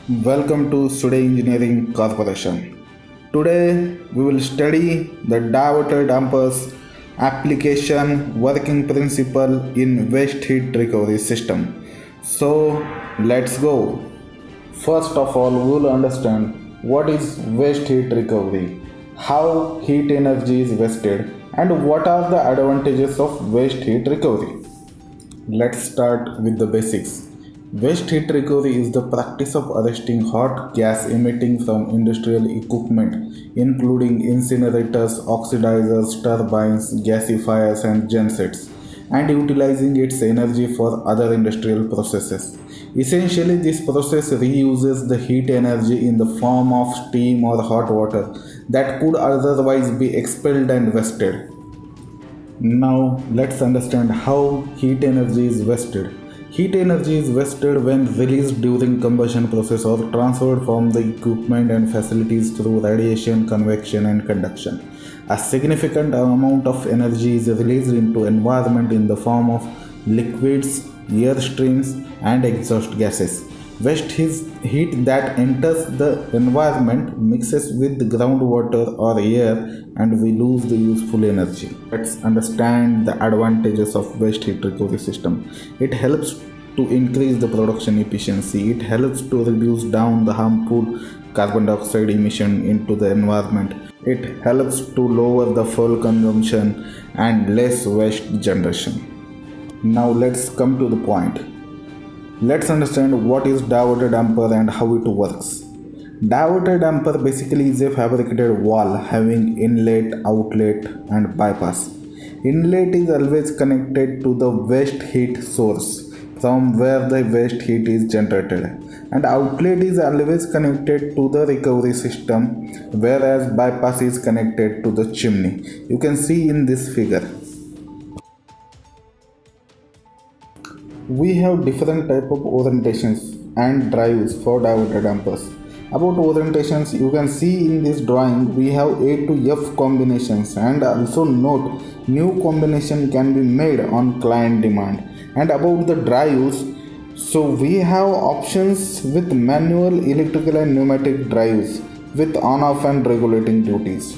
Welcome to Sude Engineering Corporation. Today we will study the diverter dampers application working principle in waste heat recovery system. So let's go. First of all, we will understand what is waste heat recovery, how heat energy is wasted, and what are the advantages of waste heat recovery. Let's start with the basics. Waste heat recovery is the practice of arresting hot gas emitting from industrial equipment, including incinerators, oxidizers, turbines, gasifiers, and gensets, and utilizing its energy for other industrial processes. Essentially, this process reuses the heat energy in the form of steam or hot water that could otherwise be expelled and wasted. Now let's understand how heat energy is wasted. Heat energy is wasted when released during combustion process or transferred from the equipment and facilities through radiation, convection and conduction. A significant amount of energy is released into environment in the form of liquids, air streams and exhaust gases. Waste heat that enters the environment mixes with the groundwater or air and we lose the useful energy. Let's understand the advantages of waste heat recovery system. It helps to increase the production efficiency. It helps to reduce down the harmful carbon dioxide emission into the environment. It helps to lower the fuel consumption and less waste generation. Now let's come to the point. Let's understand what is diverter damper and how it works. Diverter damper basically is a fabricated wall having inlet, outlet and bypass. Inlet is always connected to the waste heat source from where the waste heat is generated, and outlet is always connected to the recovery system, whereas bypass is connected to the chimney. You can see in this figure. We have different type of orientations and drives for diverter dampers. About orientations, you can see in this drawing we have A to F combinations, and also note new combination can be made on client demand. And about the drives, so we have options with manual, electrical and pneumatic drives with on off and regulating duties.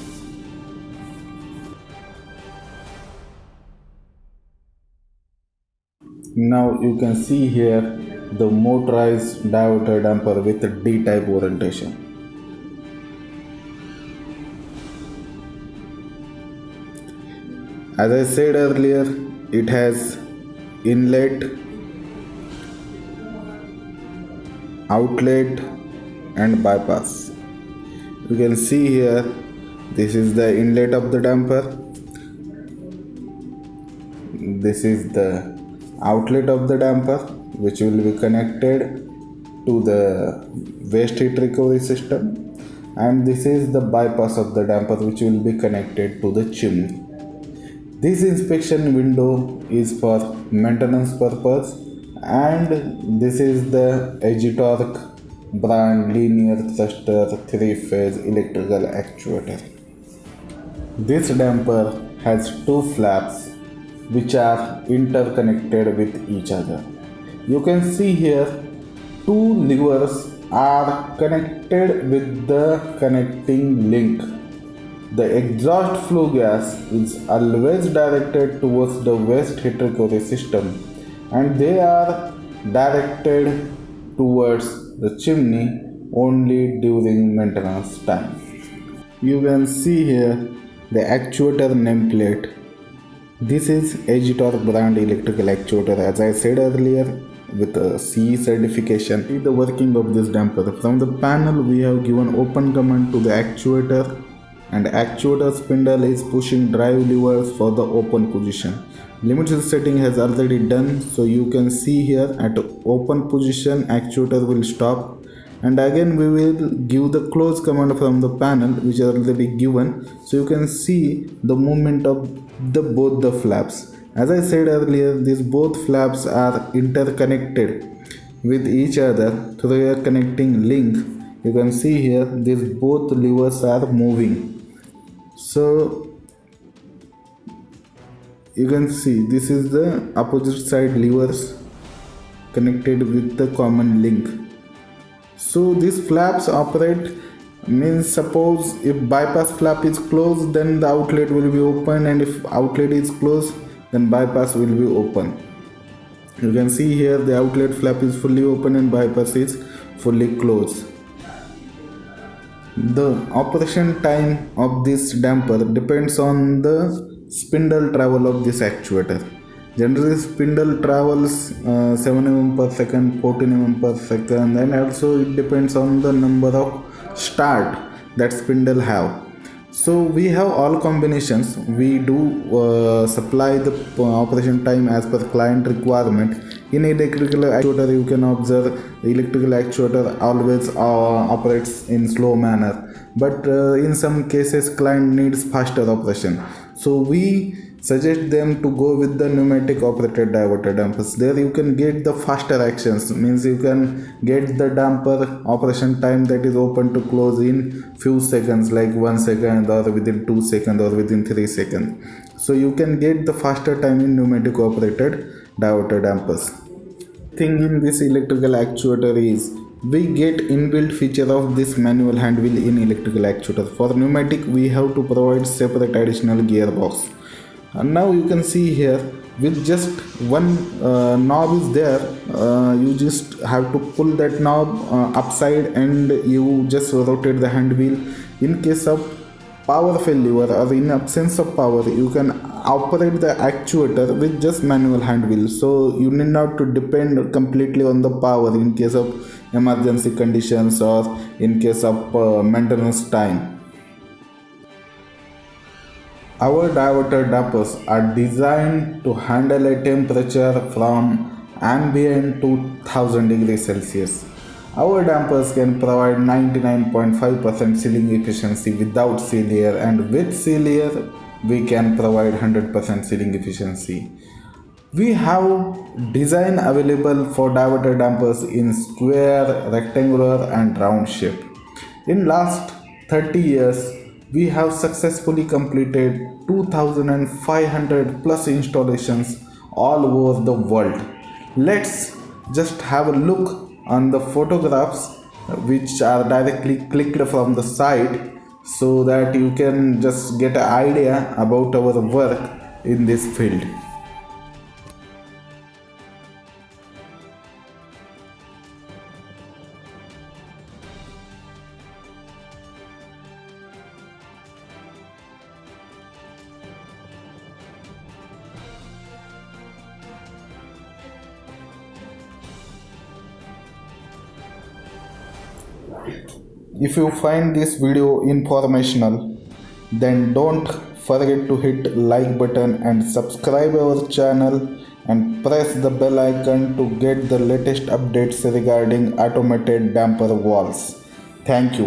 Now you can see here the motorized diverter damper with a D-type orientation. As I said earlier, it has inlet, outlet and bypass. You can see here, this is the inlet of the damper, this is the outlet of the damper which will be connected to the waste heat recovery system, and this is the bypass of the damper which will be connected to the chimney. This inspection window is for maintenance purpose, and this is the Agitorque brand linear thruster 3-phase electrical actuator. This damper has two flaps which are interconnected with each other. You can see here two levers are connected with the connecting link. The exhaust flue gas is always directed towards the waste heat recovery system, and they are directed towards the chimney only during maintenance time. You can see here the actuator nameplate. This is Agitorque brand electrical actuator, as I said earlier, with a CE certification. See the working of this damper. From the panel we have given open command to the actuator, and actuator spindle is pushing drive levers for the open position. Limit setting has already done, so you can see here at open position actuator will stop, and again we will give the close command from the panel which is already given, so you can see the movement of both the flaps. As I said earlier, these both flaps are interconnected with each other through a connecting link. You can see here these both levers are moving. So you can see this is the opposite side levers connected with the common link. So these flaps operate, means suppose if bypass flap is closed, then the outlet will be open, and if outlet is closed, then bypass will be open. You can see here the outlet flap is fully open and bypass is fully closed. The operation time of this damper depends on the spindle travel of this actuator. Generally, spindle travels 7 mm per second, 14 mm per second, and also it depends on the number of start that spindle have. So we have all combinations. We do supply the operation time as per client requirement. In electrical actuator, you can observe the electrical actuator always operates in slow manner, but in some cases client needs faster operation. So we suggest them to go with the pneumatic operated diverter dampers. There you can get the faster actions, means you can get the damper operation time that is open to close in few seconds, like 1 second or within 2 seconds or within 3 seconds. So you can get the faster time in pneumatic operated diverter dampers. Thing in this electrical actuator is we get inbuilt feature of this manual hand wheel in electrical actuator. For pneumatic we have to provide separate additional gearbox. And now you can see here with just one knob is there, you just have to pull that knob upside and you just rotate the hand wheel. In case of power failure or in absence of power, you can operate the actuator with just manual hand wheel, so you need not to depend completely on the power in case of emergency conditions or in case of maintenance time. Our diverter dampers are designed to handle a temperature from ambient to 1000 degrees Celsius. Our dampers can provide 99.5% sealing efficiency without seal air, and with seal air we can provide 100% sealing efficiency. We have design available for diverter dampers in square, rectangular and round shape. In last 30 years, we have successfully completed 2500 plus installations all over the world. Let's just have a look on the photographs which are directly clicked from the side, so that you can just get an idea about our work in this field. If you find this video informational, then don't forget to hit like button and subscribe our channel and press the bell icon to get the latest updates regarding automated damper valves. Thank you.